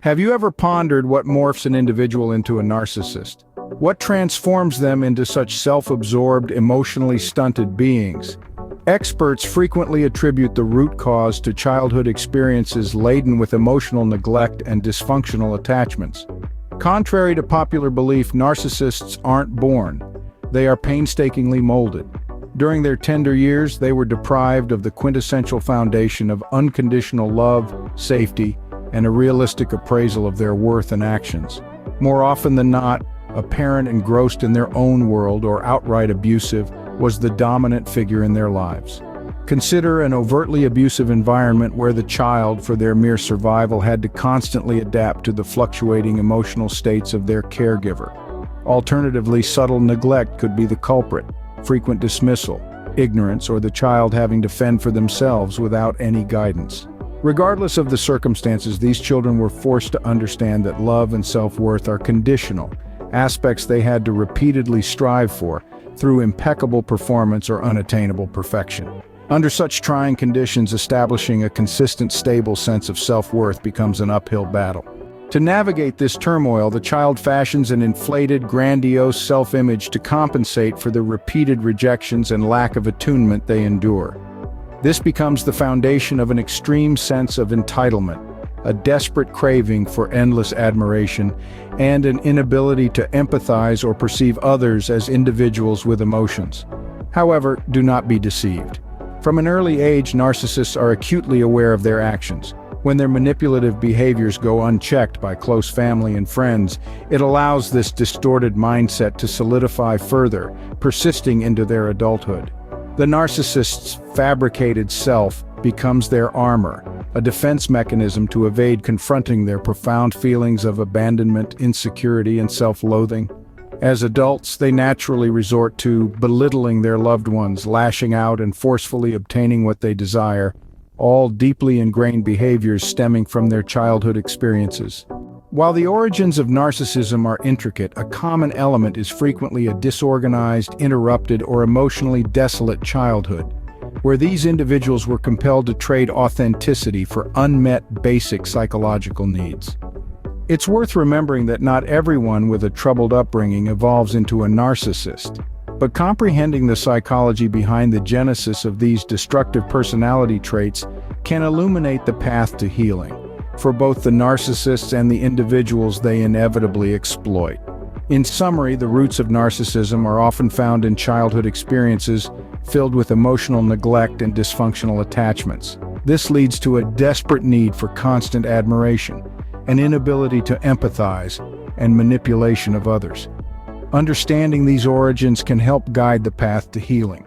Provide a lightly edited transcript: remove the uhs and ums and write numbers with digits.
Have you ever pondered what morphs an individual into a narcissist? What transforms them into such self-absorbed, emotionally stunted beings? Experts frequently attribute the root cause to childhood experiences laden with emotional neglect and dysfunctional attachments. Contrary to popular belief, narcissists aren't born. They are painstakingly molded. During their tender years, they were deprived of the quintessential foundation of unconditional love, safety, and a realistic appraisal of their worth and actions. More often than not, a parent engrossed in their own world or outright abusive was the dominant figure in their lives. Consider an overtly abusive environment where the child, for their mere survival, had to constantly adapt to the fluctuating emotional states of their caregiver. Alternatively, subtle neglect could be the culprit, frequent dismissal, ignorance, or the child having to fend for themselves without any guidance. Regardless of the circumstances, these children were forced to understand that love and self-worth are conditional, aspects they had to repeatedly strive for through impeccable performance or unattainable perfection. Under such trying conditions, establishing a consistent, stable sense of self-worth becomes an uphill battle. To navigate this turmoil, the child fashions an inflated, grandiose self-image to compensate for the repeated rejections and lack of attunement they endure. This becomes the foundation of an extreme sense of entitlement, a desperate craving for endless admiration, and an inability to empathize or perceive others as individuals with emotions. However, do not be deceived. From an early age, narcissists are acutely aware of their actions. When their manipulative behaviors go unchecked by close family and friends, it allows this distorted mindset to solidify further, persisting into their adulthood. The narcissist's fabricated self becomes their armor, a defense mechanism to evade confronting their profound feelings of abandonment, insecurity, and self-loathing. As adults, they naturally resort to belittling their loved ones, lashing out, and forcefully obtaining what they desire, all deeply ingrained behaviors stemming from their childhood experiences. While the origins of narcissism are intricate, a common element is frequently a disorganized, interrupted, or emotionally desolate childhood, where these individuals were compelled to trade authenticity for unmet basic psychological needs. It's worth remembering that not everyone with a troubled upbringing evolves into a narcissist, but comprehending the psychology behind the genesis of these destructive personality traits can illuminate the path to healing for both the narcissists and the individuals they inevitably exploit. In summary, the roots of narcissism are often found in childhood experiences filled with emotional neglect and dysfunctional attachments. This leads to a desperate need for constant admiration, an inability to empathize, and manipulation of others. Understanding these origins can help guide the path to healing.